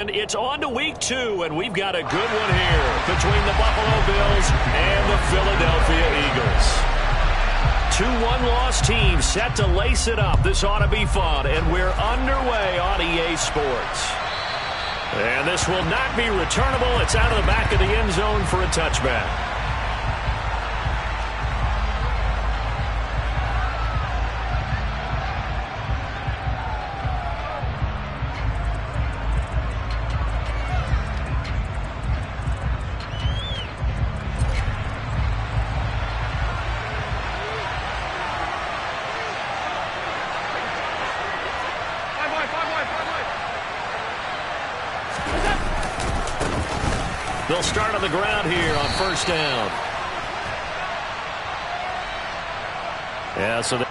And it's on to week 2, and we've got a good one here between the Buffalo Bills and the Philadelphia Eagles. 2 one-loss teams set to lace it up. This ought to be fun, and we're underway on EA Sports. And this will not be returnable. It's out of the back of the end zone for a touchback. They'll start on the ground here on first down. Yeah, so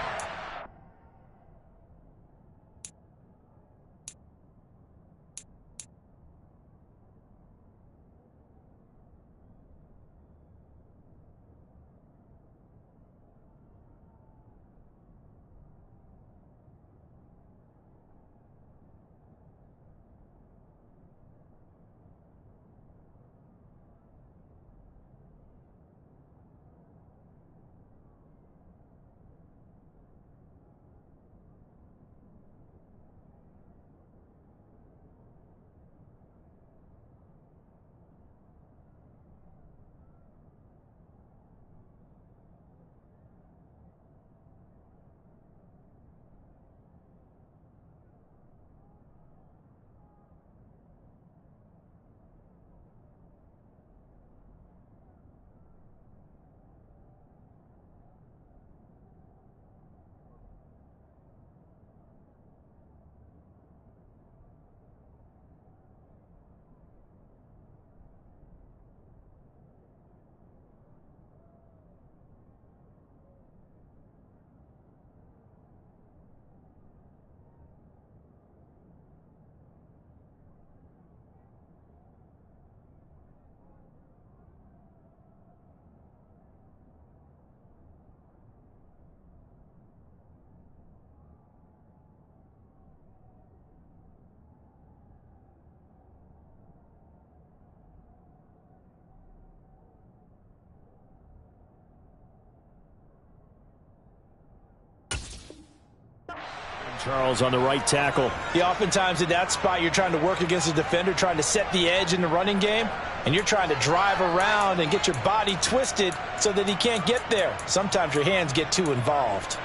Charles on the right tackle. Yeah, oftentimes in that spot, you're trying to work against a defender, trying to set the edge in the running game, and you're trying to drive around and get your body twisted so that he can't get there. Sometimes your hands get too involved.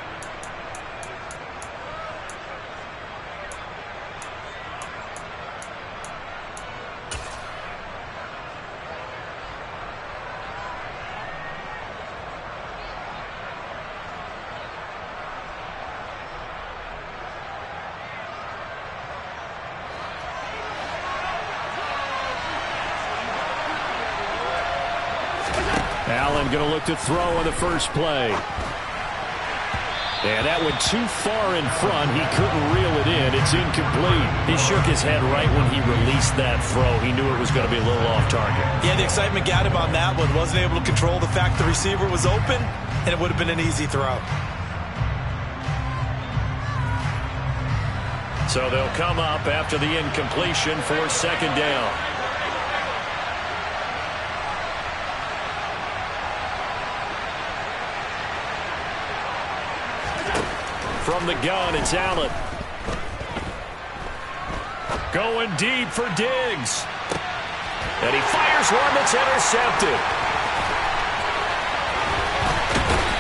Allen going to look to throw on the first play. And that went too far in front. He couldn't reel it in. It's incomplete. He shook his head right when he released that throw. He knew it was going to be a little off target. Yeah, the excitement got him on that one. Wasn't able to control the fact the receiver was open, and it would have been an easy throw. So they'll come up after the incompletion for second down. From the gun, it's Allen. Going deep for Diggs. And he fires one that's intercepted.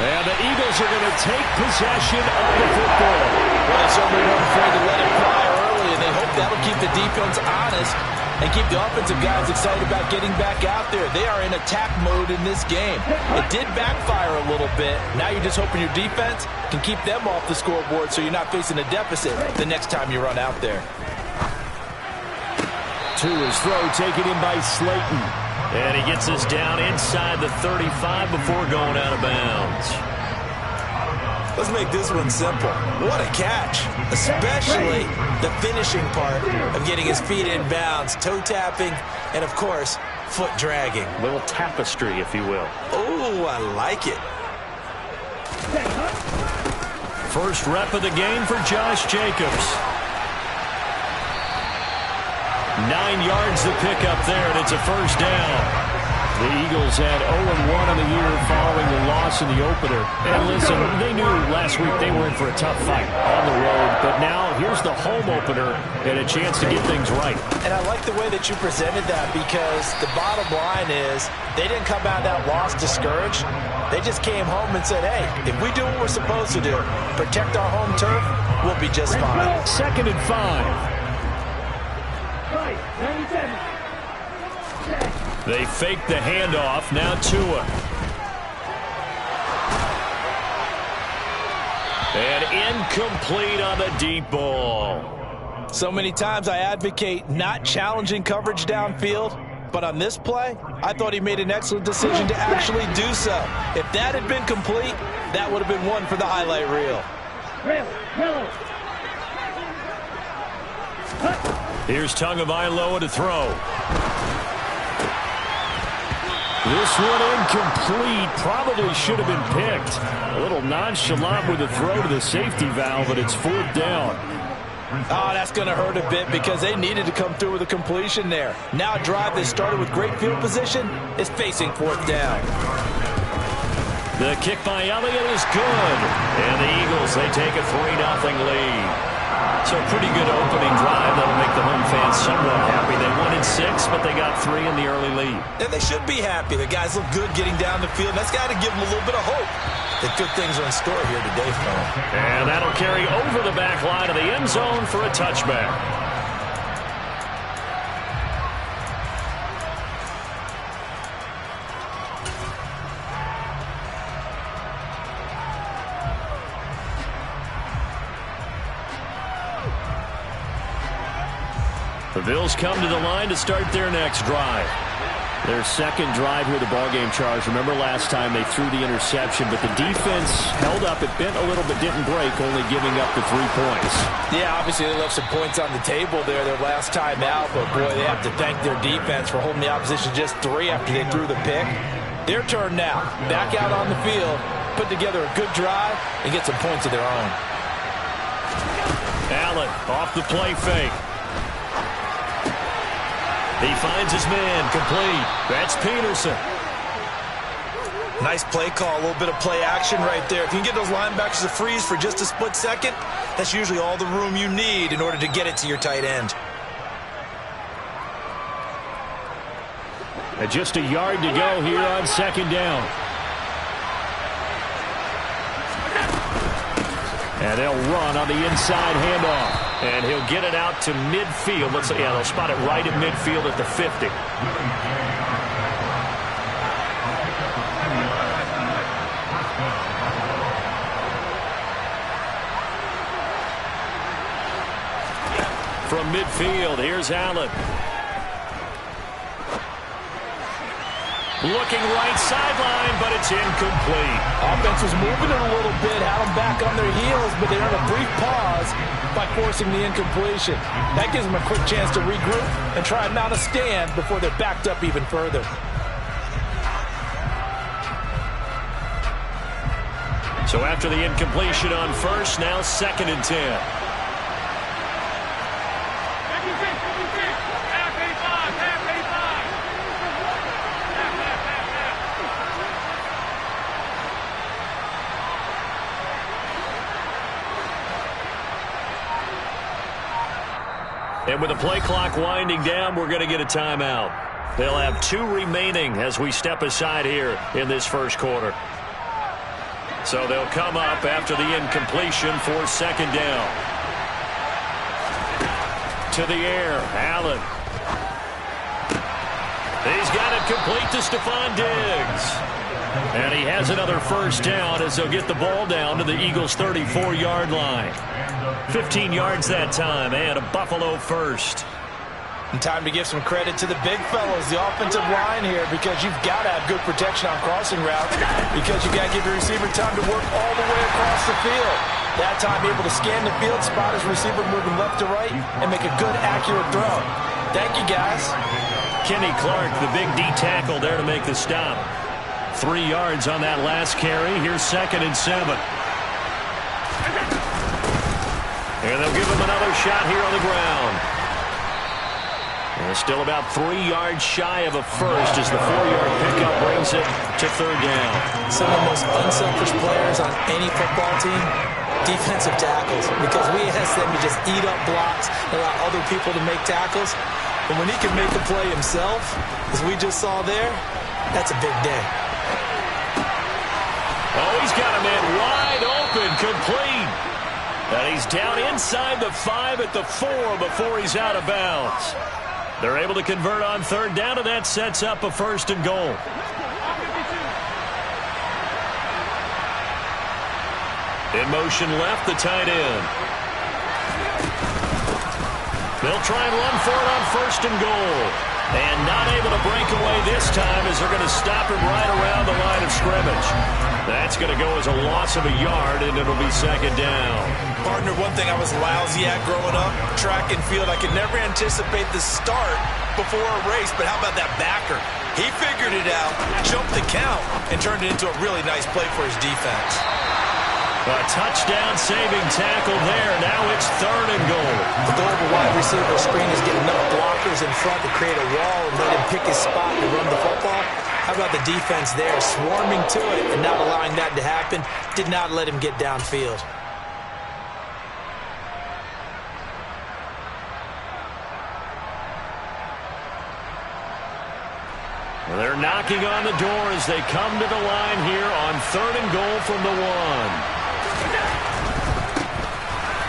And the Eagles are going to take possession of the football. Well, they certainly weren't afraid to let it fly early, and they hope that'll keep the defense honest and keep the offensive guys excited about getting back out there. They are in attack mode in this game. It did backfire a little bit. Now you're just hoping your defense can keep them off the scoreboard so you're not facing a deficit the next time you run out there. To his throw, taken in by Slayton. And he gets us down inside the 35 before going out of bounds. Let's make this one simple. What a catch, especially the finishing part of getting his feet in bounds, toe tapping, and, of course, foot dragging. A little tapestry, if you will. Oh, I like it. First rep of the game for Josh Jacobs. 9 yards to pick up there, and it's a first down. The Eagles had 0-1 on the year following the loss in the opener. And listen, they knew last week they were in for a tough fight on the road. But now here's the home opener and a chance to get things right. And I like the way that you presented that, because the bottom line is they didn't come out of that loss discouraged. They just came home and said, hey, if we do what we're supposed to do, protect our home turf, we'll be just fine. 2nd and 5. They fake the handoff. Now Tua. And incomplete on the deep ball. So many times I advocate not challenging coverage downfield, but on this play, I thought he made an excellent decision to actually do so. If that had been complete, that would have been one for the highlight reel. Here's Tagovailoa to throw. This one incomplete. Probably should have been picked. A little nonchalant with the throw to the safety valve, but it's 4th down. Oh, that's going to hurt a bit, because they needed to come through with a completion there. Now a drive that started with great field position is facing 4th down. The kick by Elliott is good. And the Eagles, they take a 3-0 lead. So a pretty good opening drive that'll make the home fans somewhat happy. They won in 6, but they got 3 in the early lead. And they should be happy. The guys look good getting down the field. That's got to give them a little bit of hope that good things are in store here today for them. And that'll carry over the back line of the end zone for a touchback. The Bills come to the line to start their next drive. Their second drive here, the ballgame, Charles. Remember last time they threw the interception, but the defense held up. It bent a little but didn't break, only giving up the 3 points. Yeah, obviously they left some points on the table there their last time out, but boy, they have to thank their defense for holding the opposition just 3 after they threw the pick. Their turn now. Back out on the field, put together a good drive, and get some points of their own. Allen off the play fake. He finds his man, complete. That's Peterson. Nice play call, a little bit of play action right there. If you can get those linebackers to freeze for just a split second, that's usually all the room you need in order to get it to your tight end. And just a yard to go here on 2nd down. And they'll run on the inside handoff. And he'll get it out to midfield. Let's say, yeah, they'll spot it right at midfield at the 50. From midfield, here's Allen. Looking right sideline, but it's incomplete. Offense was moving it a little bit, had them back on their heels, but they earned a brief pause by forcing the incompletion. That gives them a quick chance to regroup and try and mount a stand before they're backed up even further. So after the incompletion on first, now 2nd and 10. And with the play clock winding down, we're going to get a timeout. They'll have 2 remaining as we step aside here in this first quarter. So they'll come up after the incompletion for 2nd down. To the air, Allen. He's got it complete to Stephon Diggs. And he has another first down as they'll get the ball down to the Eagles' 34-yard line. 15 yards that time, and a Buffalo first. And time to give some credit to the big fellows, the offensive line here, because you've got to have good protection on crossing routes, because you've got to give your receiver time to work all the way across the field. That time able to scan the field, spot his receiver moving left to right, and make a good, accurate throw. Thank you, guys. Kenny Clark, the big D tackle there to make the stop. 3 yards on that last carry. Here's 2nd and 7. And they'll give him another shot here on the ground. Still about 3 yards shy of a first as the 4-yard pickup brings it to third down. Some of the most unselfish players on any football team, defensive tackles, because we ask them to just eat up blocks, allow other people to make tackles. But when he can make a play himself, as we just saw there, that's a big day. Oh, he's got a man wide open, complete. And he's down inside the 5 at the 4 before he's out of bounds. They're able to convert on third down, and that sets up a 1st and goal. In motion left, the tight end. They'll try and run for it on 1st and goal. And not able to break away this time as they're going to stop him right around the line of scrimmage. That's going to go as a loss of a yard, and it'll be 2nd down. Partner, one thing I was lousy at growing up, track and field, I could never anticipate the start before a race, but how about that backer? He figured it out, jumped the count, and turned it into a really nice play for his defense. A touchdown-saving tackle there. Now it's 3rd and goal. The goal of a wide receiver screen is get enough blockers in front to create a wall and let him pick his spot to run the football. How about the defense there, swarming to it and not allowing that to happen? Did not let him get downfield. Well, they're knocking on the door as they come to the line here on 3rd and goal from the 1.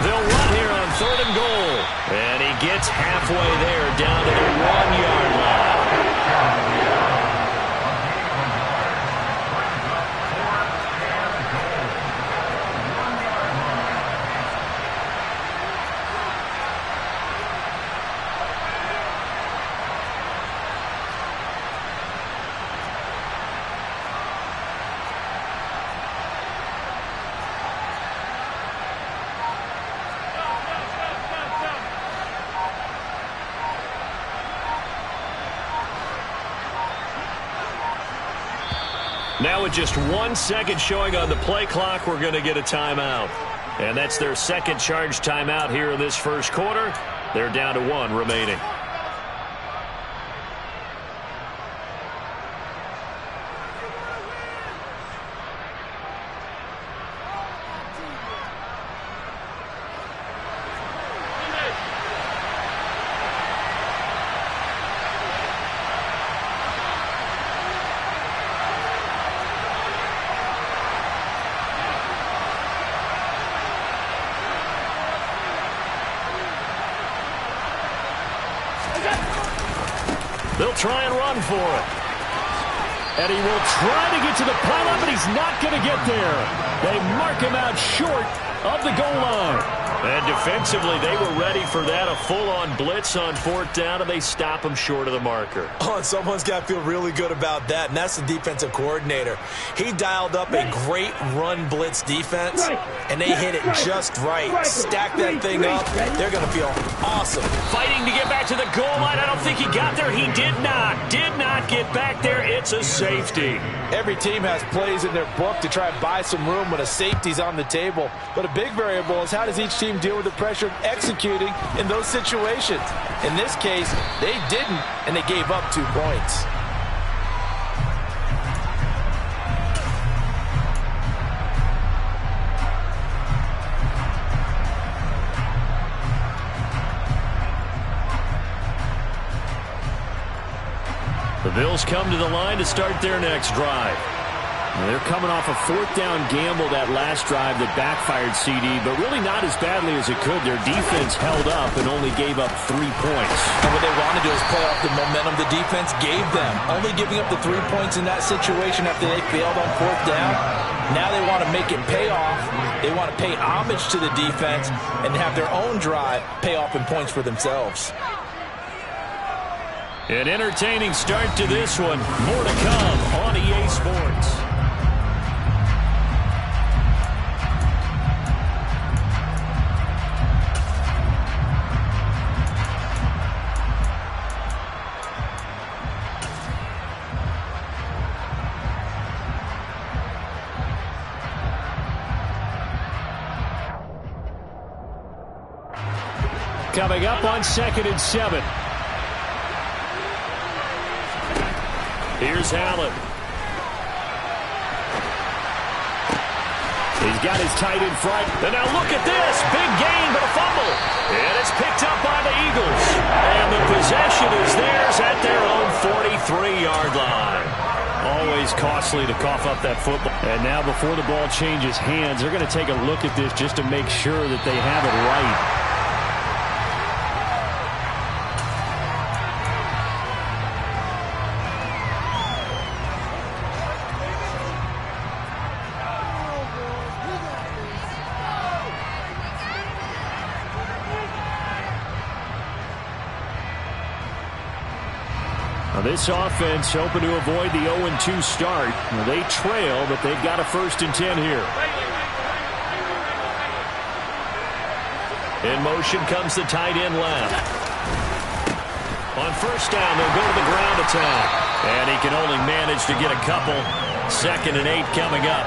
They'll run here on 3rd and goal. And he gets halfway there down to the 1-yard line. Now with just 1 second showing on the play clock, we're going to get a timeout. And that's their second charge timeout here in this first quarter. They're down to 1 remaining. They'll try and run for it. And he will try to get to the pylon, but he's not going to get there. They mark him out short of the goal line. And defensively, they were ready for that, a full-on blitz on 4th down, and they stop him short of the marker. Oh, and someone's got to feel really good about that, and that's the defensive coordinator. He dialed up a great run blitz defense, and they hit it just right. Stack that thing up. They're going to feel awesome. Fighting to get back to the goal line. I don't think he got there. He did not get back there. It's a safety. Every team has plays in their book to try and buy some room when a safety's on the table. But a big variable is how does each team deal with the pressure of executing in those situations. In this case, they didn't, and they gave up 2 points. The Bills come to the line to start their next drive. They're coming off a 4th down gamble that last drive that backfired CD, but really not as badly as it could. Their defense held up and only gave up 3 points. And what they want to do is play off the momentum the defense gave them. Only giving up the 3 points in that situation after they failed on 4th down. Now they want to make it pay off. They want to pay homage to the defense and have their own drive pay off in points for themselves. An entertaining start to this one. More to come on EA Sports. Coming up on 2nd and 7. Here's Allen. He's got his tight end front. And now look at this. Big gain, but a fumble. And it's picked up by the Eagles. And the possession is theirs at their own 43-yard line. Always costly to cough up that football. And now before the ball changes hands, they're going to take a look at this just to make sure that they have it right. This offense hoping to avoid the 0-2 start. They trail, but they've got a 1st and 10 here. In motion comes the tight end left. On 1st down, they'll go to the ground attack. And he can only manage to get a couple. 2nd and 8 coming up.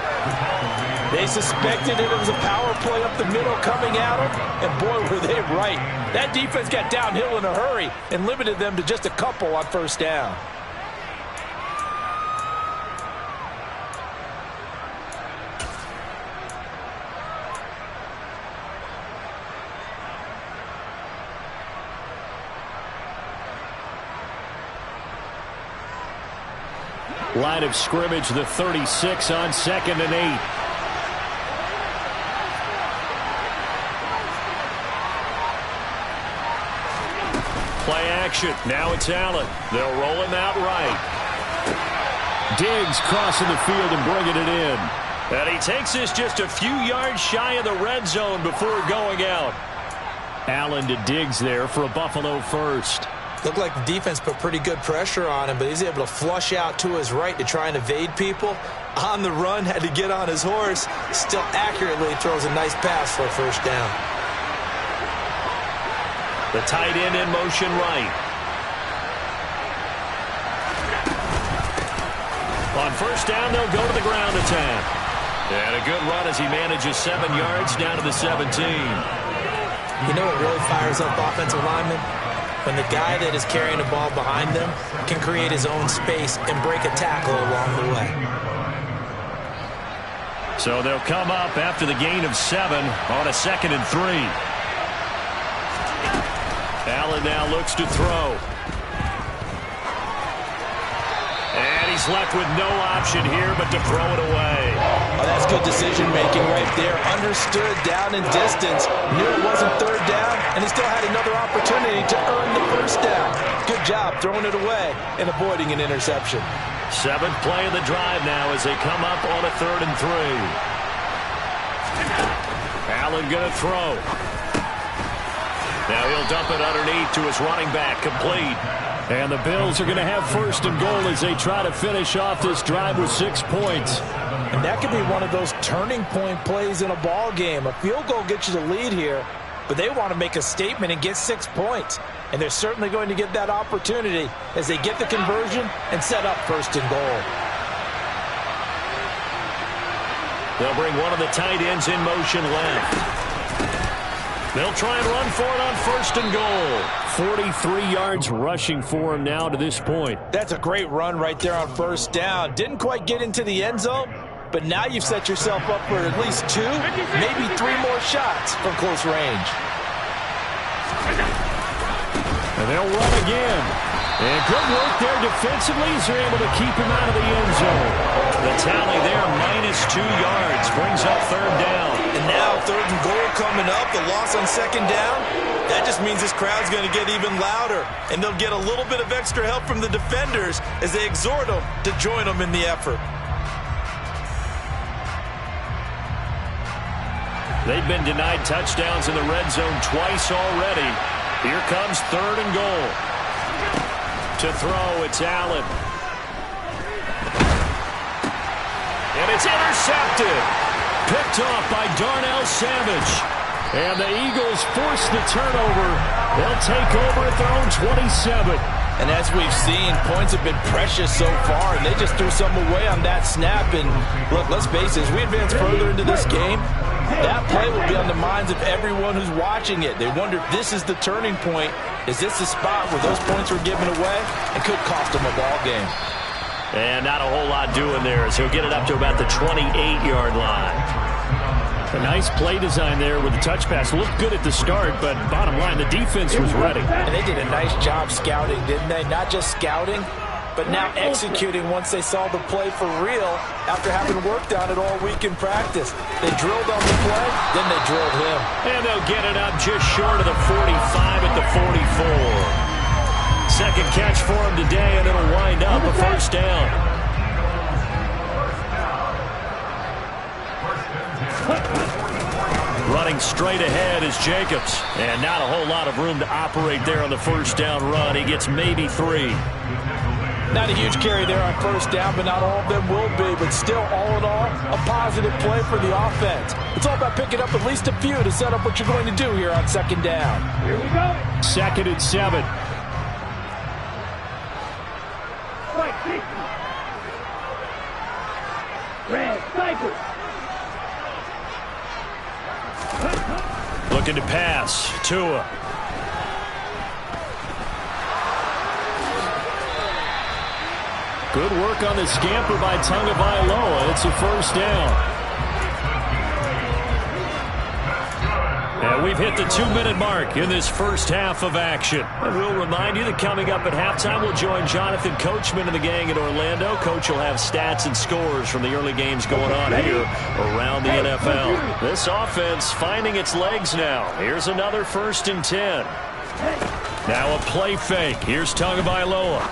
They suspected it was a power play up the middle coming at them, and boy, were they right. That defense got downhill in a hurry and limited them to just a couple on 1st down. Line of scrimmage, the 36 on 2nd and 8. Play action. Now it's Allen. They'll roll him out right. Diggs crossing the field and bringing it in. And he takes this just a few yards shy of the red zone before going out. Allen to Diggs there for a Buffalo 1st. Looked like the defense put pretty good pressure on him, but he's able to flush out to his right to try and evade people. On the run, had to get on his horse. Still accurately throws a nice pass for a 1st down. The tight end in motion right. On 1st down, they'll go to the ground attack. And a good run as he manages 7 yards down to the 17. You know what really fires up offensive linemen? When the guy that is carrying the ball behind them can create his own space and break a tackle along the way. So they'll come up after the gain of 7 on a 2nd and 3. Allen now looks to throw. And he's left with no option here but to throw it away. Oh, that's good decision-making right there. Understood down in distance. Knew it wasn't 3rd down, and he still had another opportunity to earn the 1st down. Good job throwing it away and avoiding an interception. 7th play of the drive now as they come up on a 3rd and 3. Allen going to throw. Now he'll dump it underneath to his running back, complete. And the Bills are going to have 1st and goal as they try to finish off this drive with 6 points. And that could be one of those turning point plays in a ball game. A field goal gets you the lead here, but they want to make a statement and get 6 points. And they're certainly going to get that opportunity as they get the conversion and set up 1st and goal. They'll bring one of the tight ends in motion left. They'll try and run for it on 1st and goal. 43 yards rushing for him now to this point. That's a great run right there on 1st down. Didn't quite get into the end zone, but now you've set yourself up for at least 2, maybe 3 more shots from close range. And they'll run again. And good work there defensively as they're able to keep him out of the end zone. The tally there, -2 yards, brings up 3rd down. And now 3rd and goal coming up, the loss on 2nd down. That just means this crowd's going to get even louder. And they'll get a little bit of extra help from the defenders as they exhort them to join them in the effort. They've been denied touchdowns in the red zone twice already. Here comes 3rd and goal. To throw, it's Allen. And it's intercepted. Picked off by Darnell Savage. And the Eagles force the turnover. They'll take over at their own 27. And as we've seen, points have been precious so far, and they just threw some away on that snap. And look, let's face it, as we advance further into this game, that play will be on the minds of everyone who's watching it. They wonder if this is the turning point. Is this the spot where those points were given away and could cost them a ball game? And not a whole lot doing there as he'll get it up to about the 28-yard line. A nice play design there with the touch pass. Looked good at the start, but bottom line, the defense was ready. And they did a nice job scouting, didn't they? Not just scouting, but now executing once they saw the play for real after having worked on it all week in practice. They drilled on the play, then they drilled him. And they'll get it up just short of the 45 at the 44. Second catch for him today, and it'll wind up a first down. Running straight ahead is Jacobs. And not a whole lot of room to operate there on the first down run. He gets maybe 3. Not a huge carry there on first down, but not all of them will be. But still, all in all, a positive play for the offense. It's all about picking up at least a few to set up what you're going to do here on second down. Here we go. 2nd and 7. Red Sniper. Looking to pass. Tua. Good work on the scamper by Tagovailoa. It's a first down. And we've hit the 2-minute mark in this first half of action. And we'll remind you that coming up at halftime, we'll join Jonathan Coachman and the gang in Orlando. Coach will have stats and scores from the early games going on here around the NFL. This offense finding its legs now. Here's another 1st and 10. Now a play fake. Here's Tagovailoa.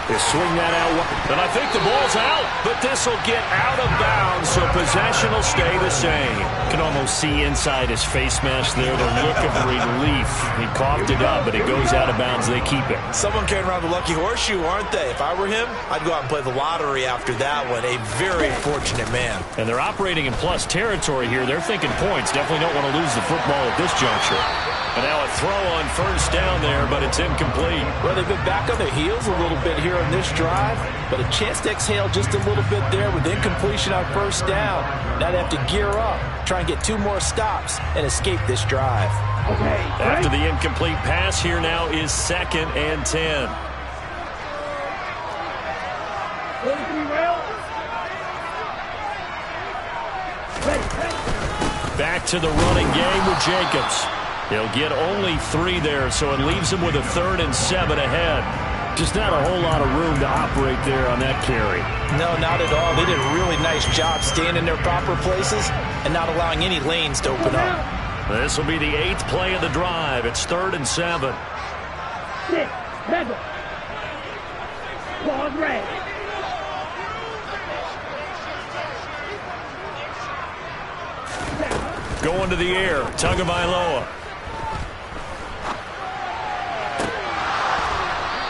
They swing that out, and I think the ball's out, but this will get out of bounds, so possession will stay the same. Can almost see inside his face mask there, the look of relief. He coughed it up, but it goes out of bounds. They keep it. Someone carrying around the lucky horseshoe, aren't they? If I were him, I'd go out and play the lottery after that one. A very fortunate man. And they're operating in plus territory here. They're thinking points. Definitely don't want to lose the football at this juncture. And now a throw on first down there, but it's incomplete. Well, they've been back on their heels a little bit here on this drive, but a chance to exhale just a little bit there with incompletion on first down. Now they have to gear up, try and get 2 more stops, and escape this drive. Okay. After the incomplete pass, here now is 2nd and 10. Back to the running game with Jacobs. He'll get only 3 there, so it leaves him with a 3rd and 7 ahead. Just not a whole lot of room to operate there on that carry. No, not at all. They did a really nice job staying in their proper places and not allowing any lanes to open up. This will be the 8th play of the drive. It's 3rd and 7. 6, 7. Pause red. Going to the air, Tagovailoa.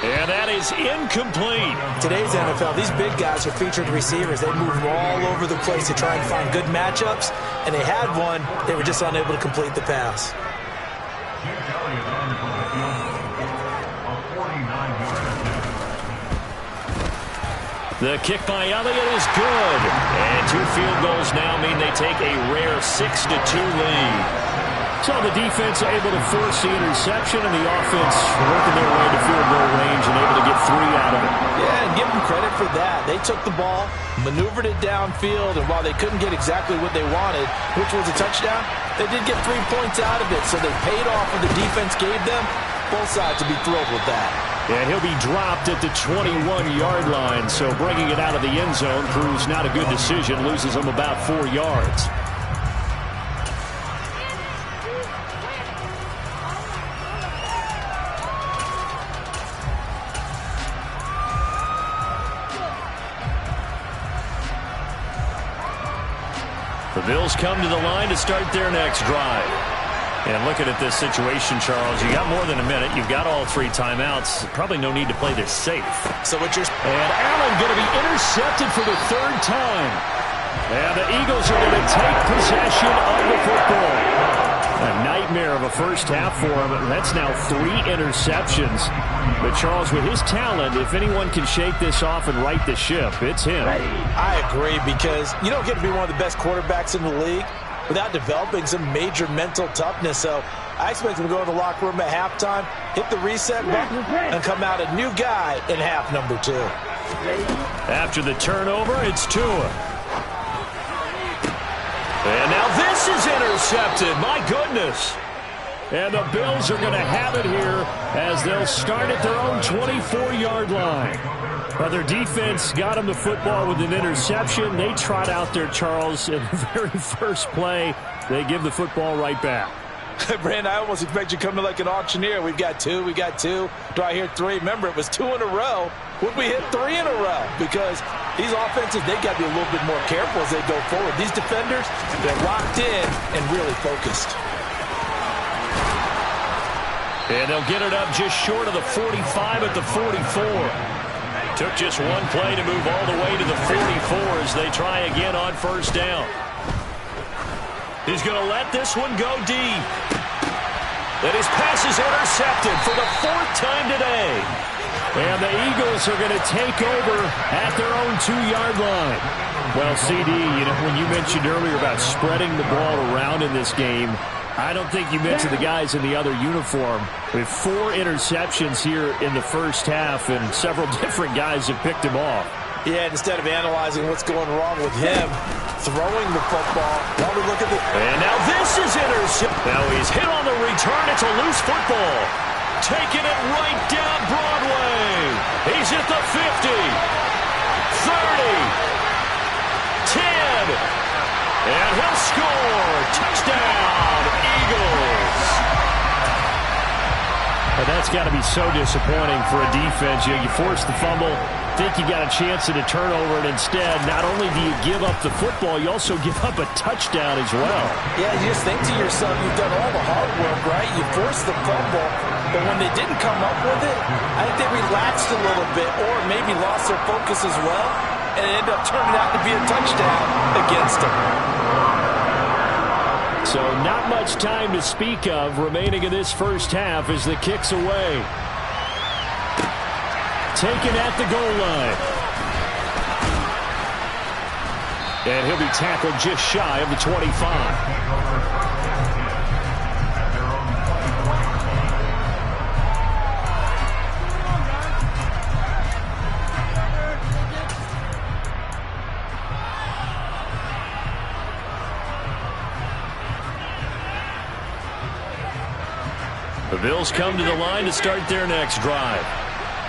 And that is incomplete. Today's NFL, these big guys are featured receivers. They move all over the place to try and find good matchups, and they had one. They were just unable to complete the pass. The kick by Elliott is good. And 2 field goals now mean they take a rare 6-2 lead. So the defense able to force the interception, and the offense working their way to field goal range and able to get 3 out of it. Yeah, and give them credit for that. They took the ball, maneuvered it downfield, and while they couldn't get exactly what they wanted, which was a touchdown, they did get 3 points out of it. So they paid off what the defense gave them. Both sides will be thrilled with that. And he'll be dropped at the 21-yard line, so bringing it out of the end zone proves not a good decision, loses him about 4 yards. The Bills come to the line to start their next drive. And looking at this situation, Charles, you got more than a minute. You've got all 3 timeouts. Probably no need to play this safe. So what you're... And Allen going to be intercepted for the 3rd time. And the Eagles are going to take possession of the football. A nightmare of a first half for him. That's now 3 interceptions. But Charles, with his talent, if anyone can shake this off and right the ship, it's him. I agree, because you don't get to be one of the best quarterbacks in the league without developing some major mental toughness. So I expect him to go to the locker room at halftime, hit the reset button, and come out a new guy in half number 2. After the turnover, it's Tua. And now this is intercepted. My goodness. And the Bills are going to have it here as they'll start at their own 24-yard line. But their defense got them the football with an interception. They trot out there, Charles, in the very first play. They give the football right back. Brandon, I almost expect you coming like an auctioneer. We've got 2, we got 2. Do I hear 3? Remember, it was 2 in a row. Would we hit 3 in a row? Because these offenses, they got to be a little bit more careful as they go forward. These defenders, they're locked in and really focused. And they'll get it up just short of the 45 at the 44. Took just one play to move all the way to the 44 as they try again on first down. He's going to let this one go deep. And his pass is intercepted for the 4th time today. And the Eagles are going to take over at their own 2-yard line. Well, CD, when you mentioned earlier about spreading the ball around in this game, I don't think you mentioned the guys in the other uniform. We have 4 interceptions here in the first half, and several different guys have picked him off. Yeah, instead of analyzing what's going wrong with him, throwing the football, while we look at the... And now this is intercepted. Now he's hit on the return. It's a loose football. Taking it right down Broadway. He's at the 50, 30, 10, and he'll score. Touchdown, Eagles. Well, that's got to be so disappointing for a defense. You force the fumble, think you got a chance at a turnover, and instead, not only do you give up the football, you also give up a touchdown as well. Yeah, you just think to yourself, you've done all the hard work, right? You forced the fumble, but when they didn't come up with it, I think they relaxed a little bit or maybe lost their focus as well, and it ended up turning out to be a touchdown against them. So not much time to speak of remaining in this first half as the kick's away. Taken at the goal line. And he'll be tackled just shy of the 25. The Bills come to the line to start their next drive.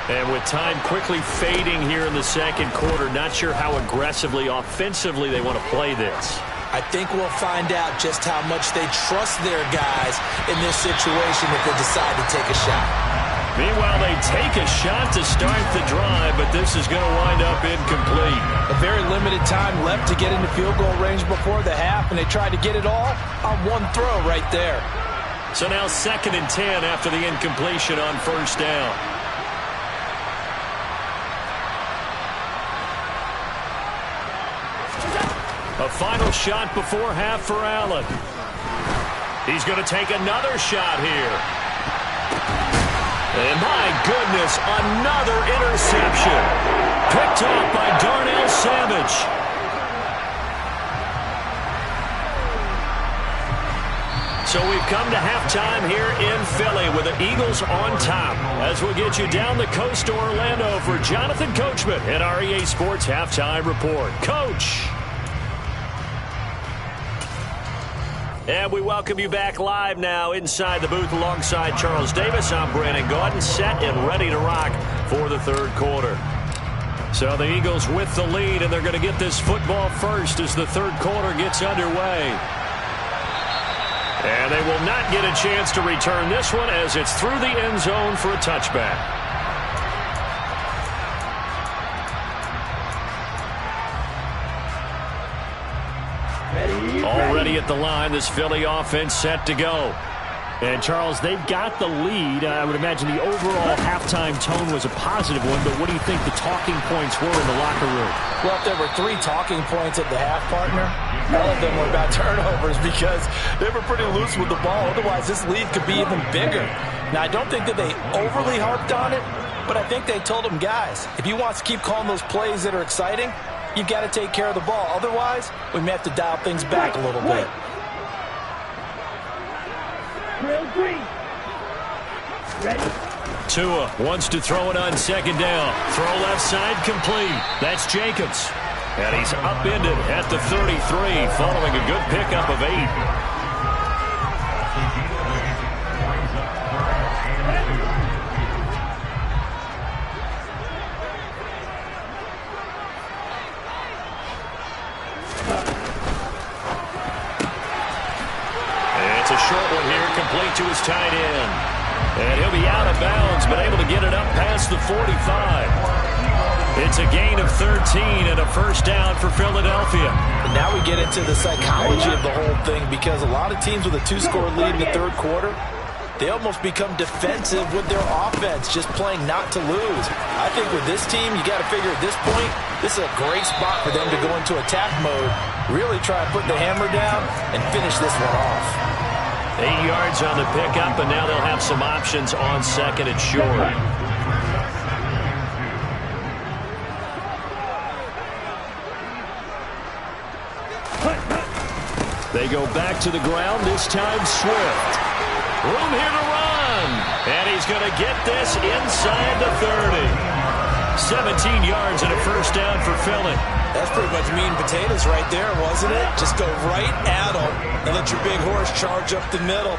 And with time quickly fading here in the second quarter, not sure how aggressively, offensively they want to play this. I think we'll find out just how much they trust their guys in this situation if they decide to take a shot. Meanwhile, they take a shot to start the drive, but this is going to wind up incomplete. A very limited time left to get into field goal range before the half, and they tried to get it all on one throw right there. So now 2nd and 10 after the incompletion on first down. A final shot before half for Allen. He's going to take another shot here. And my goodness, another interception. Picked up by Darnell Savage. So we've come to halftime here in Philly with the Eagles on top. As we get you down the coast to Orlando for Jonathan Coachman at our EA Sports Halftime Report. Coach. And we welcome you back live now inside the booth alongside Charles Davis. I'm Brandon Gaudin, set and ready to rock for the third quarter. So the Eagles with the lead, and they're going to get this football first as the third quarter gets underway. And they will not get a chance to return this one as it's through the end zone for a touchback. Already at the line, this Philly offense set to go. And, Charles, they've got the lead. I would imagine the overall halftime tone was a positive one, but what do you think the talking points were in the locker room? Well, if there were 3 talking points at the half, partner, all of them were about turnovers because they were pretty loose with the ball. Otherwise, this lead could be even bigger. Now, I don't think that they overly harped on it, but I think they told them, guys, if you want to keep calling those plays that are exciting, you've got to take care of the ball. Otherwise, we may have to dial things back a little bit. 3. Ready. Tua wants to throw it on second down. Throw left side complete. That's Jacobs. And he's upended at the 33 following a good pickup of 8. It's a short one here, complete to his tight end. And he'll be out of bounds, but able to get it up past the 45. It's a gain of 13 and a first down for Philadelphia. And now we get into the psychology of the whole thing, because a lot of teams with a 2-score lead in the third quarter, they almost become defensive with their offense, just playing not to lose. I think with this team, you got to figure at this point, this is a great spot for them to go into attack mode, really try to put the hammer down and finish this one off. 8 yards on the pickup, and now they'll have some options on second and short. They go back to the ground, this time Swift. Room here to run. And he's going to get this inside the 30. 17 yards and a first down for Philly. That's pretty much meat and potatoes right there, wasn't it? Just go right at them and let your big horse charge up the middle.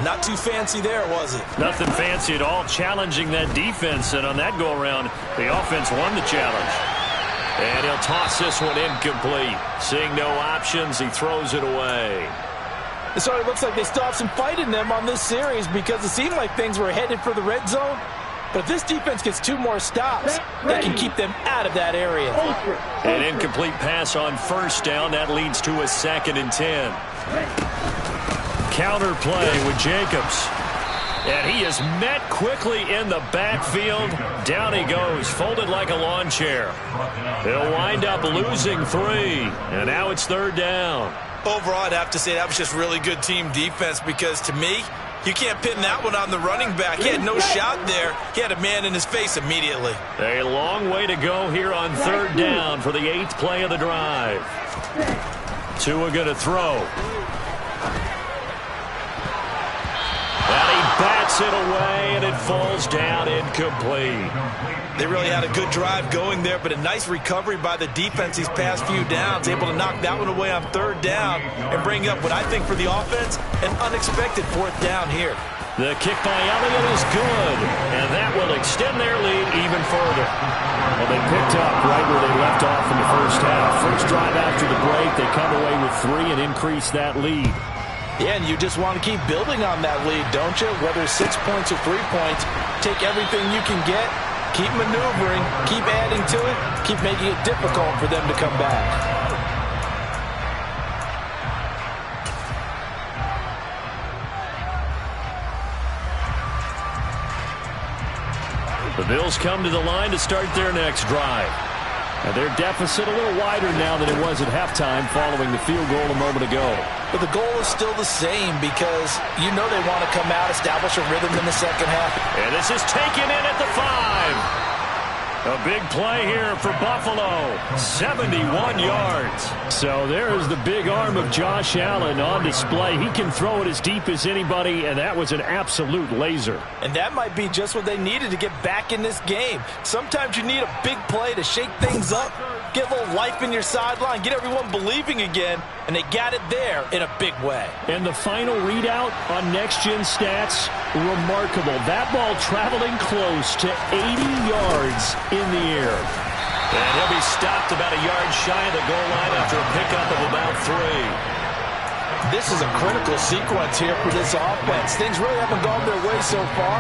Not too fancy there, was it? Nothing fancy at all, challenging that defense. And on that go-around, the offense won the challenge. And he'll toss this one incomplete. Seeing no options, he throws it away. So it looks like they still have some fight in them on this series, because it seemed like things were headed for the red zone. But if this defense gets 2 more stops, they can keep them out of that area. An incomplete pass on first down. That leads to a 2nd and 10. Counter play with Jacobs. And he is met quickly in the backfield. Down he goes, folded like a lawn chair. He'll wind up losing 3. And now it's 3rd down. Overall, I'd have to say that was just really good team defense, because to me, you can't pin that one on the running back. He had no shot there. He had a man in his face immediately. A long way to go here on 3rd down for the 8th play of the drive. Tua going to throw. And he bats it away, and it falls down incomplete. They really had a good drive going there, but a nice recovery by the defense these past few downs, able to knock that one away on 3rd down and bring up what I think for the offense, an unexpected 4th down here. The kick by Elliott is good, and that will extend their lead even further. Well, they picked up right where they left off in the first half. First drive after the break, they come away with 3 and increase that lead. Yeah, and you just want to keep building on that lead, don't you? Whether 6 points or 3 points, take everything you can get, keep maneuvering, keep adding to it, keep making it difficult for them to come back. The Bills come to the line to start their next drive. And their deficit a little wider now than it was at halftime following the field goal a moment ago. But the goal is still the same, because you know they want to come out, establish a rhythm in the second half. And this is taken in at the 5. A big play here for Buffalo. 71 yards. So there's the big arm of Josh Allen on display. He can throw it as deep as anybody, and that was an absolute laser. And that might be just what they needed to get back in this game. Sometimes you need a big play to shake things up, get a little life in your sideline, get everyone believing again, and they got it there in a big way. And the final readout on Next Gen Stats, remarkable. That ball traveling close to 80 yards in the air. And he'll be stopped about a yard shy of the goal line after a pickup of about 3. This is a critical sequence here for this offense. Things really haven't gone their way so far.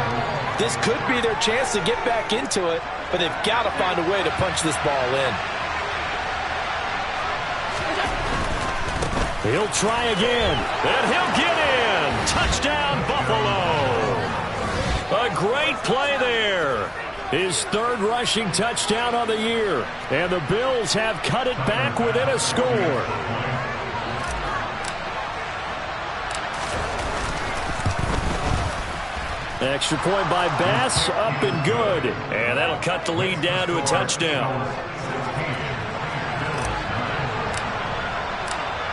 This could be their chance to get back into it, but they've got to find a way to punch this ball in. He'll try again, and he'll get in. Touchdown, Buffalo. A great play there. His 3rd rushing touchdown of the year. And the Bills have cut it back within a score. Extra point by Bass, up and good. And that'll cut the lead down to a touchdown.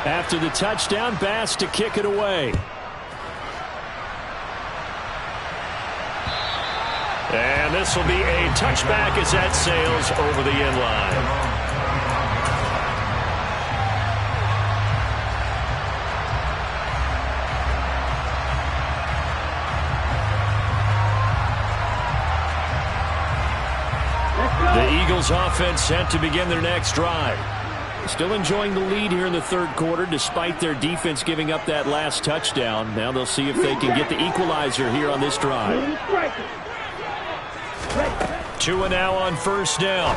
After the touchdown, Bass to kick it away. And this will be a touchback as that sails over the end line. The Eagles offense set to begin their next drive. Still enjoying the lead here in the third quarter despite their defense giving up that last touchdown. Now they'll see if they can get the equalizer here on this drive. Tua now on first down.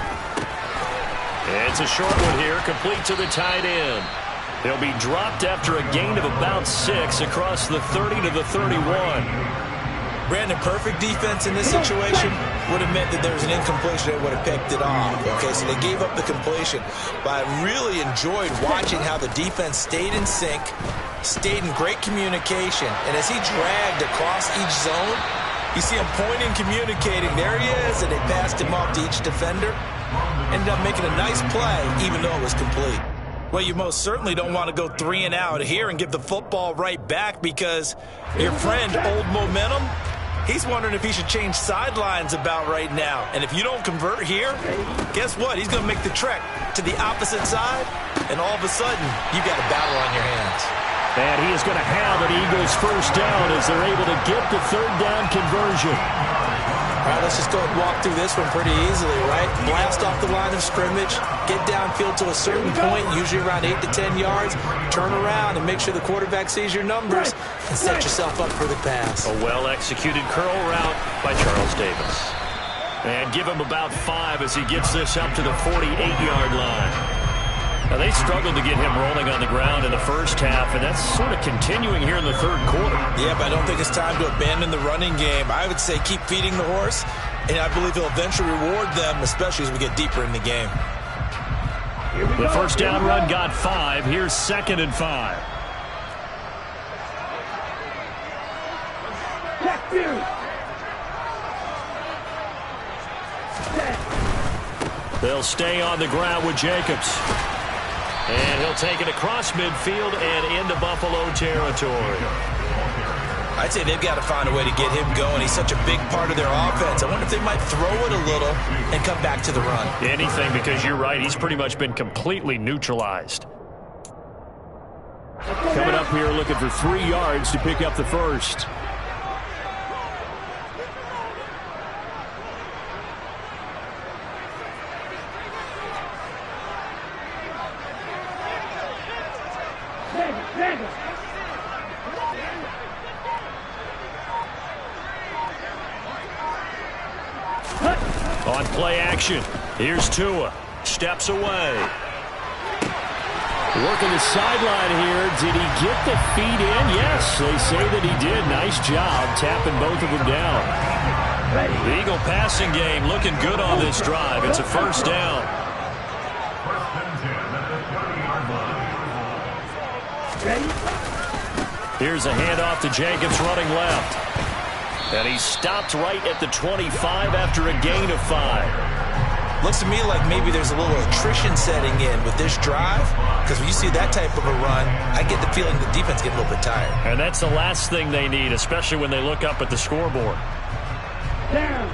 It's a short one here, complete to the tight end. He'll be dropped after a gain of about 6 across the 30 to the 31. Brandon, perfect defense in this situation would have meant that there was an incompletion. They would have picked it off. Okay, so they gave up the completion. But I really enjoyed watching how the defense stayed in sync, stayed in great communication. And as he dragged across each zone, you see him pointing, communicating. There he is, and they passed him off to each defender. Ended up making a nice play, even though it was complete. Well, you most certainly don't want to go 3 and out here and give the football right back because your friend, Old Momentum, he's wondering if he should change sidelines about right now. And if you don't convert here, guess what? He's going to make the trek to the opposite side, and all of a sudden, you got a battle on your hands. And he is going to have an Eagles first down as they're able to get the third down conversion. All right, let's just go and walk through this one pretty easily, right? Blast off the line of scrimmage, get downfield to a certain point, usually around 8 to 10 yards, turn around and make sure the quarterback sees your numbers and set yourself up for the pass. A well-executed curl route by Charles Davis. And give him about 5 as he gets this up to the 48-yard line. Now, they struggled to get him rolling on the ground in the first half, and that's sort of continuing here in the third quarter. Yeah, but I don't think it's time to abandon the running game. I would say keep feeding the horse, and I believe he'll eventually reward them, especially as we get deeper in the game. The first down run got 5. Here's 2nd and 5. They'll stay on the ground with Jacobs. And he'll take it across midfield and into Buffalo territory. I'd say they've got to find a way to get him going. He's such a big part of their offense. I wonder if they might throw it a little and come back to the run. Anything, because you're right. He's pretty much been completely neutralized. Coming up here looking for 3 yards to pick up the first. On play action, here's Tua. Steps away. Working the sideline here. Did he get the feet in? Yes, they say that he did. Nice job tapping both of them down. The Eagle passing game looking good on this drive. It's a first down. Here's a handoff to Jacobs running left. And he's stopped right at the 25 after a gain of 5. Looks to me like maybe there's a little attrition setting in with this drive, because when you see that type of a run, I get the feeling the defense gets a little bit tired. And that's the last thing they need, especially when they look up at the scoreboard. Down.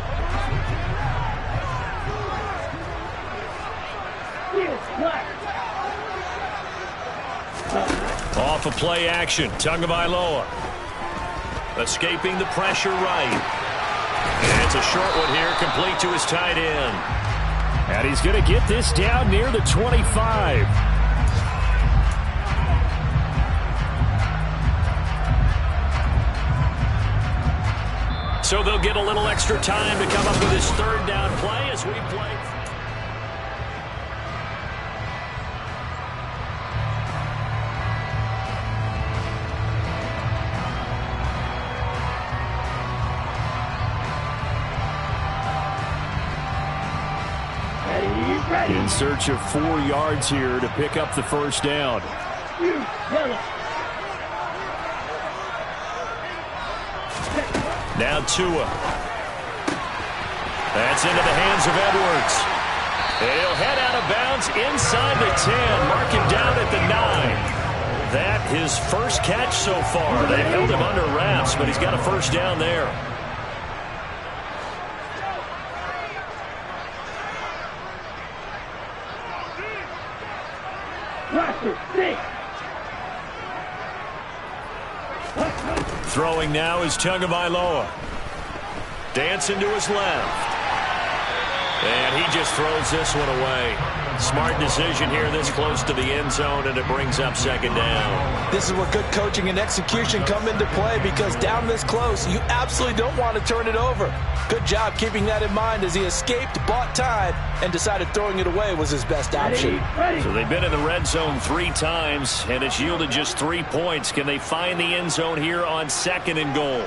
Off of play action, Tagovailoa. Escaping the pressure right. And it's a short one here, complete to his tight end. And he's going to get this down near the 25. So they'll get a little extra time to come up with his third down play as we play. In search of 4 yards here to pick up the first down. Now Tua. That's into the hands of Edwards. And he'll head out of bounds inside the 10. Mark him down at the 9. That his first catch so far. They held him under wraps, but he's got a first down there. Throwing now is Tagovailoa. Dancing to his left. And he just throws this one away. Smart decision here this close to the end zone, and it brings up second down. This is where good coaching and execution come into play, because down this close, you absolutely don't want to turn it over. Good job keeping that in mind as he escaped, bought time, and decided throwing it away was his best option. So they've been in the red zone 3 times, and it's yielded just 3 points. Can they find the end zone here on 2nd and goal?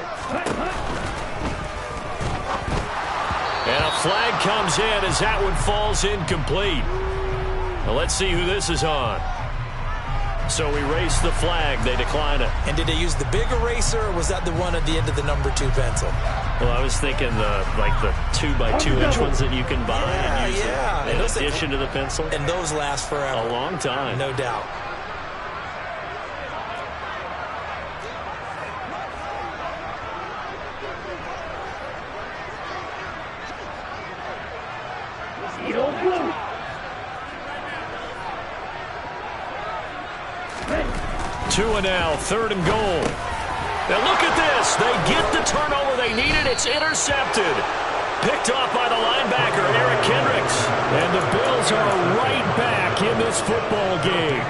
And a flag comes in as that one falls incomplete. Well, let's see who this is on. So we race the flag. They decline it. And did they use the big eraser, or was that the one at the end of the number 2 pencil? Well, I was thinking the 2x2-inch ones that you can buy and use in addition to the pencil. And those last forever. A long time. No doubt. Two and now, 3rd and goal. Now look at this. They get the turnover they needed. It's intercepted. Picked off by the linebacker, Eric Kendricks. And the Bills are right back in this football game.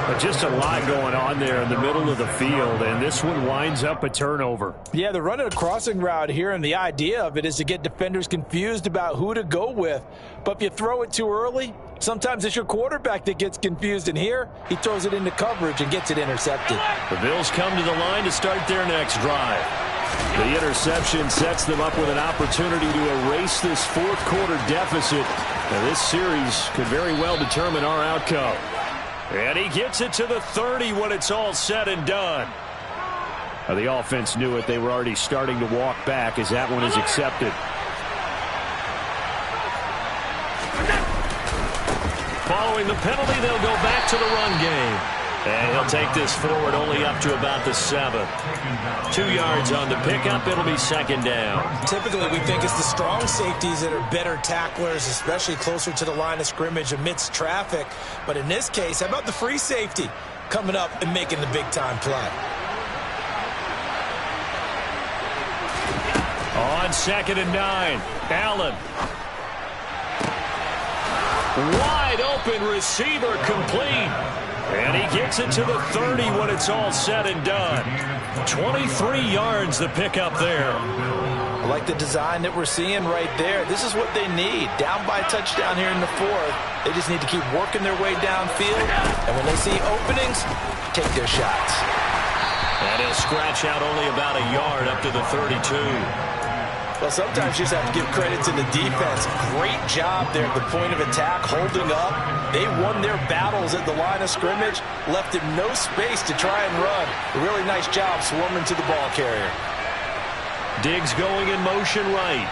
But just a lot going on there in the middle of the field, and this one winds up a turnover. Yeah, they're running a crossing route here, and the idea of it is to get defenders confused about who to go with. But if you throw it too early, sometimes it's your quarterback that gets confused, and here he throws it into coverage and gets it intercepted. The Bills come to the line to start their next drive. The interception sets them up with an opportunity to erase this 4th quarter deficit. Now, this series could very well determine our outcome. And he gets it to the 30 when it's all said and done. Now, the offense knew it. They were already starting to walk back as that one is accepted. Following the penalty, they'll go back to the run game. And he'll take this forward only up to about the 7. 2 yards on the pickup. It'll be second down. Typically, we think it's the strong safeties that are better tacklers, especially closer to the line of scrimmage amidst traffic. But in this case, how about the free safety coming up and making the big-time play? On 2nd and 9, Allen. Wide open receiver, complete. And he gets it to the 30 when it's all said and done. 23 yards the pickup there. I like the design that we're seeing right there. This is what they need. Down by a touchdown here in the 4th. They just need to keep working their way downfield. And when they see openings, take their shots. And he'll scratch out only about a yard up to the 32. Well, sometimes you just have to give credit to the defense. Great job there at the point of attack, holding up. They won their battles at the line of scrimmage, left him no space to try and run. A really nice job swarming to the ball carrier. Diggs going in motion right.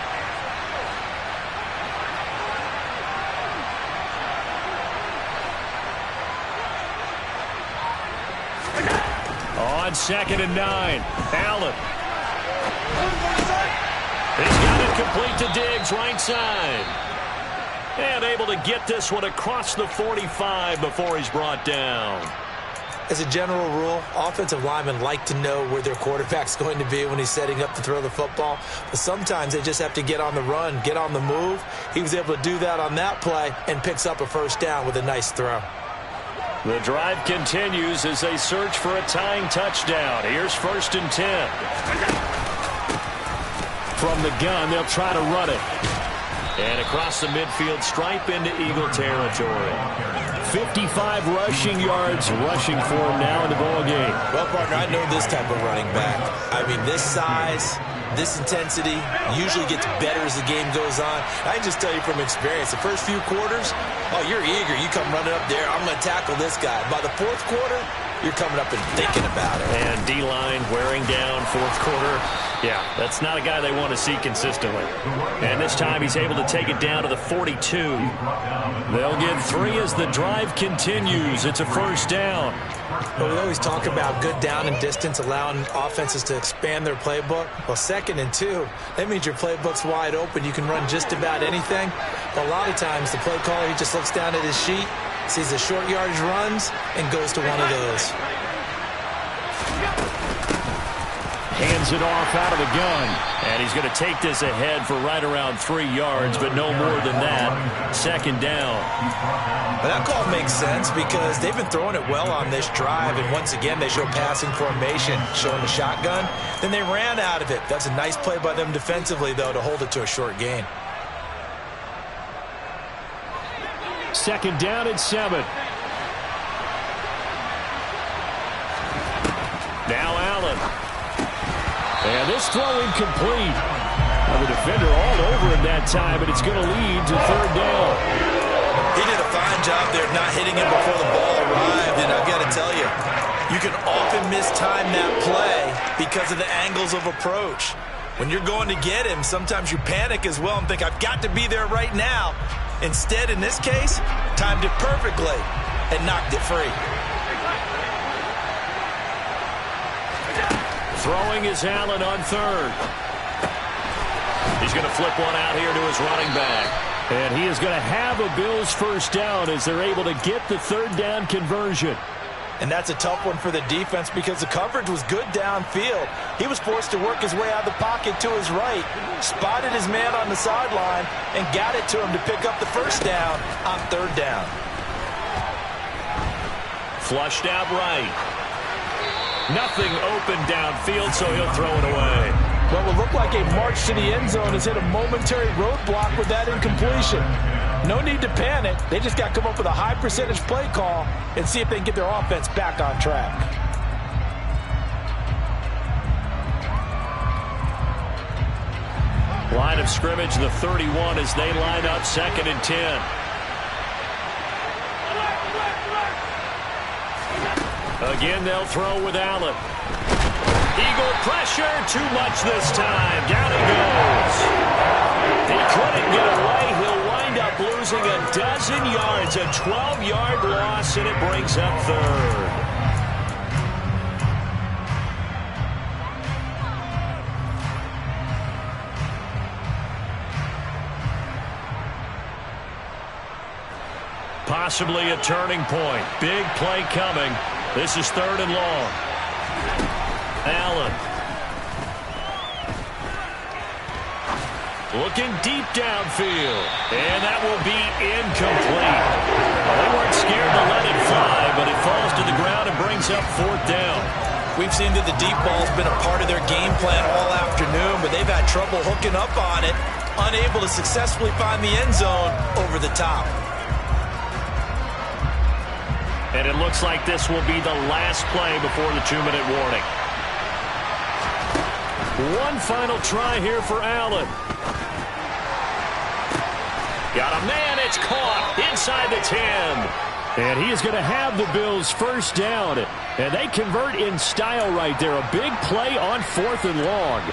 On 2nd and 9, Allen. He's got it complete to Diggs, right side. And able to get this one across the 45 before he's brought down. As a general rule, offensive linemen like to know where their quarterback's going to be when he's setting up to throw the football. But sometimes they just have to get on the run, get on the move. He was able to do that on that play and picks up a first down with a nice throw. The drive continues as they search for a tying touchdown. Here's 1st and 10. From the gun, they'll try to run it. And across the midfield stripe into Eagle territory. 55 rushing yards rushing for him now in the ball game. Well, partner, I know this type of running back. I mean, this size, this intensity usually gets better as the game goes on. I can just tell you from experience, the first few quarters, oh, you're eager. You come running up there, I'm going to tackle this guy. By the 4th quarter, you're coming up and thinking about it. And D-line wearing down 4th quarter. Yeah, that's not a guy they want to see consistently. And this time he's able to take it down to the 42. They'll get 3 as the drive continues. It's a first down. But we always talk about good down and distance, allowing offenses to expand their playbook. Well, 2nd and 2, that means your playbook's wide open. You can run just about anything. But a lot of times the play caller, he just looks down at his sheet, sees the short yardage runs, and goes to one of those. Hands it off out of the gun. And he's going to take this ahead for right around 3 yards, but no more than that. Second down. But that call makes sense because they've been throwing it well on this drive, and once again they show passing formation, showing the shotgun. Then they ran out of it. That's a nice play by them defensively, though, to hold it to a short gain. Second down and 7. Now Allen. And this throw incomplete. The defender all over him that time, but it's going to lead to third down. He did a fine job there not hitting him before the ball arrived, and I've got to tell you, you can often mistime that play because of the angles of approach. When you're going to get him, sometimes you panic as well and think, I've got to be there right now. Instead, in this case, timed it perfectly and knocked it free. Throwing is Allen on third. He's going to flip one out here to his running back. And he is going to have a Bills first down as they're able to get the third down conversion. And that's a tough one for the defense because the coverage was good downfield. He was forced to work his way out of the pocket to his right, spotted his man on the sideline, and got it to him to pick up the first down on third down. Flushed out right. Nothing open downfield, so he'll throw it away. What will look like a march to the end zone has hit a momentary roadblock with that incompletion. No need to panic. They just got to come up with a high percentage play call and see if they can get their offense back on track. Line of scrimmage, the 31 as they line up 2nd and 10. Again, they'll throw with Allen. Eagle pressure, too much this time. Down he goes. He couldn't get away. He'll wind up losing a dozen yards, a 12-yard loss, and it brings up third. Possibly a turning point. Big play coming. This is 3rd and long. Allen. Looking deep downfield. And that will be incomplete. Well, they weren't scared to let it fly, but it falls to the ground and brings up 4th down. We've seen that the deep ball's been a part of their game plan all afternoon, but they've had trouble hooking up on it, unable to successfully find the end zone over the top. And it looks like this will be the last play before the 2-minute warning. One final try here for Allen. Got a man, it's caught inside the 10. And he is going to have the Bills first down. And they convert in style right there. A big play on 4th and long.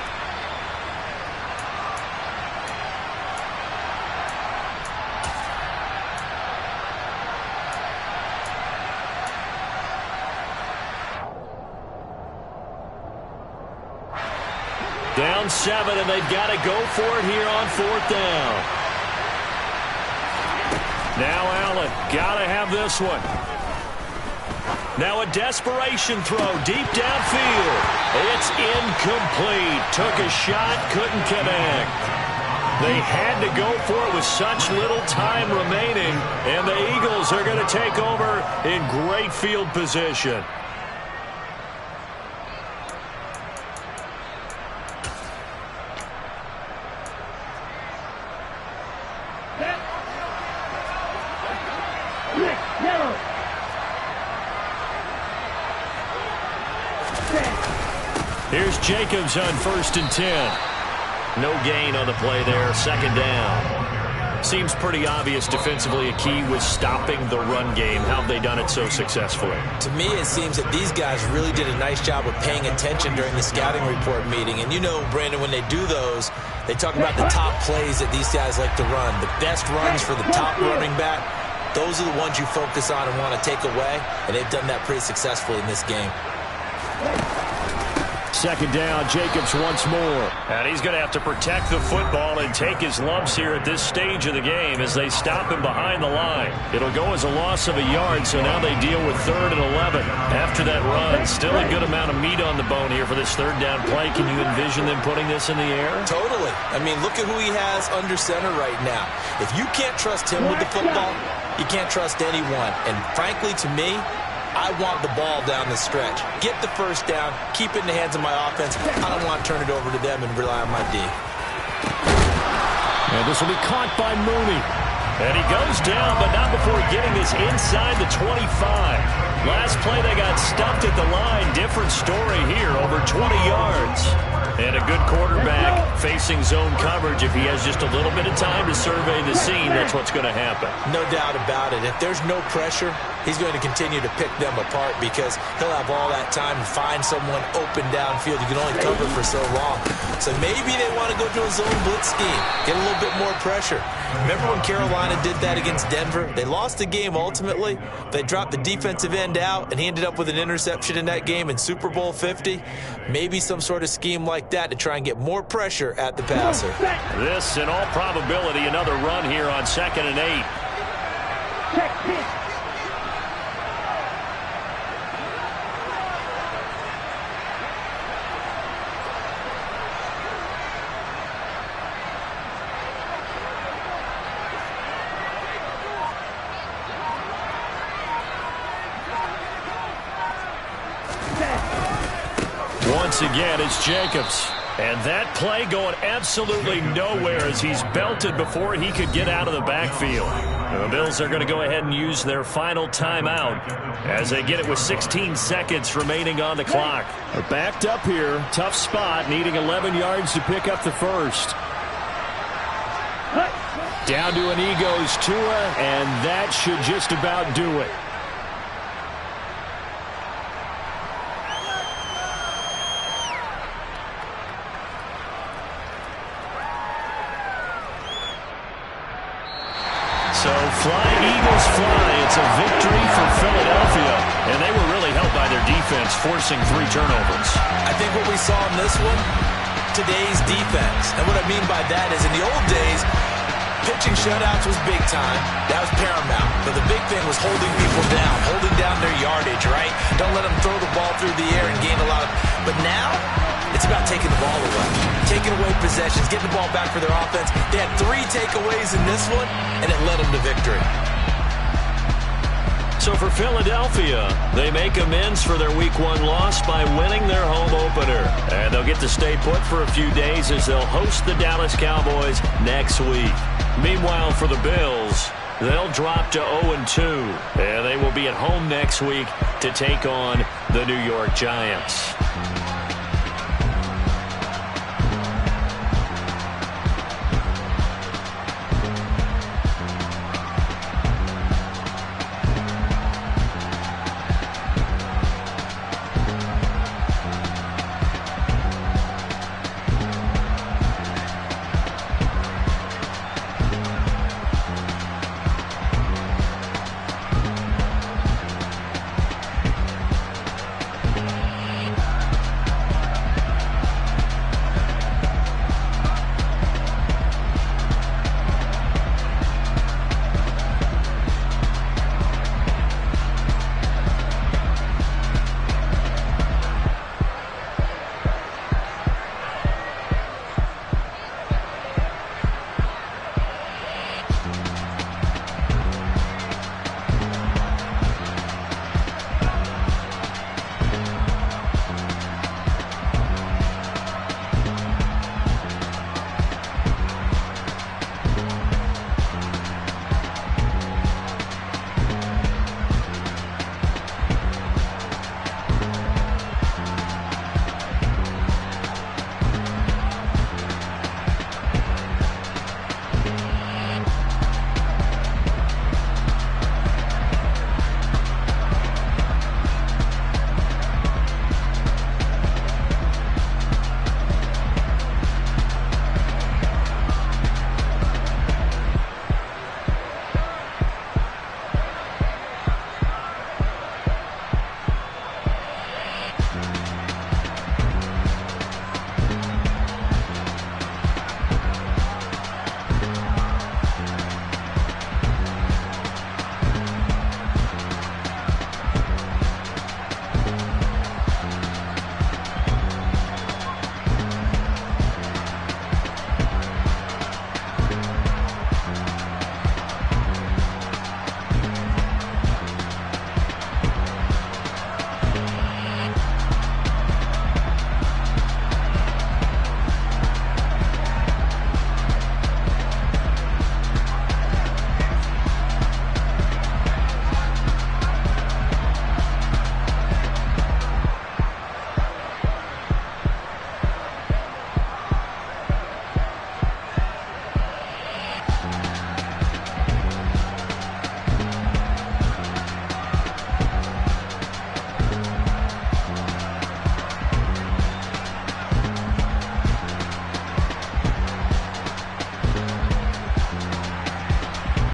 Down 7, and they've got to go for it here on 4th down. Now Allen, got to have this one. Now a desperation throw deep downfield. It's incomplete. Took a shot, couldn't connect. They had to go for it with such little time remaining, and the Eagles are going to take over in great field position. Here's Jacobs on 1st and 10. No gain on the play there, 2nd down. Seems pretty obvious defensively a key was stopping the run game. How have they done it so successfully? To me, it seems that these guys really did a nice job of paying attention during the scouting report meeting. And you know, Brandon, when they do those, they talk about the top plays that these guys like to run. The best runs for the top running back, those are the ones you focus on and want to take away. And they've done that pretty successfully in this game. second down. Jacobs once more. And he's going to have to protect the football and take his lumps here at this stage of the game as they stop him behind the line. It'll go as a loss of a yard, so now they deal with 3rd and 11. After that run, still a good amount of meat on the bone here for this 3rd down play. Can you envision them putting this in the air? Totally. I mean, look at who he has under center right now. If you can't trust him with the football, you can't trust anyone. And frankly, to me, I want the ball down the stretch. Get the first down, keep it in the hands of my offense. I don't want to turn it over to them and rely on my D. And this will be caught by Mooney. And he goes down, but not before getting this inside the 25. Last play, they got stuffed at the line. Different story here, over 20 yards. And a good quarterback facing zone coverage. If he has just a little bit of time to survey the scene, that's what's going to happen. No doubt about it. If there's no pressure, he's going to continue to pick them apart because he'll have all that time to find someone open downfield. You can only cover for so long. So maybe they want to go to a zone blitz scheme, get a little bit more pressure. Remember when Carolina did that against Denver? They lost the game ultimately. They dropped the defensive end out, and he ended up with an interception in that game in Super Bowl 50. Maybe some sort of scheme like that to try and get more pressure at the passer. This, in all probability, another run here on 2nd and 8. Once again, it's Jacobs. And that play going absolutely nowhere as he's belted before he could get out of the backfield. The Bills are going to go ahead and use their final timeout as they get it with 16 seconds remaining on the clock. They're backed up here. Tough spot, needing 11 yards to pick up the first. Down to an E goes Tua, and that should just about do it. So flying Eagles fly. It's a victory for Philadelphia. And they were really helped by their defense, forcing 3 turnovers. I think what we saw in this one, today's defense. And what I mean by that is in the old days, pitching shutouts was big time. That was paramount. But the big thing was holding people down, holding down their yardage, right? Don't let them throw the ball through the air and gain a lot of... But now, it's about taking the ball away. Taking away possessions, getting the ball back for their offense. They had 3 takeaways in this one, and it led them to victory. So for Philadelphia, they make amends for their Week 1 loss by winning their home opener. And they'll get to stay put for a few days as they'll host the Dallas Cowboys next week. Meanwhile, for the Bills, they'll drop to 0-2. And they will be at home next week to take on the New York Giants.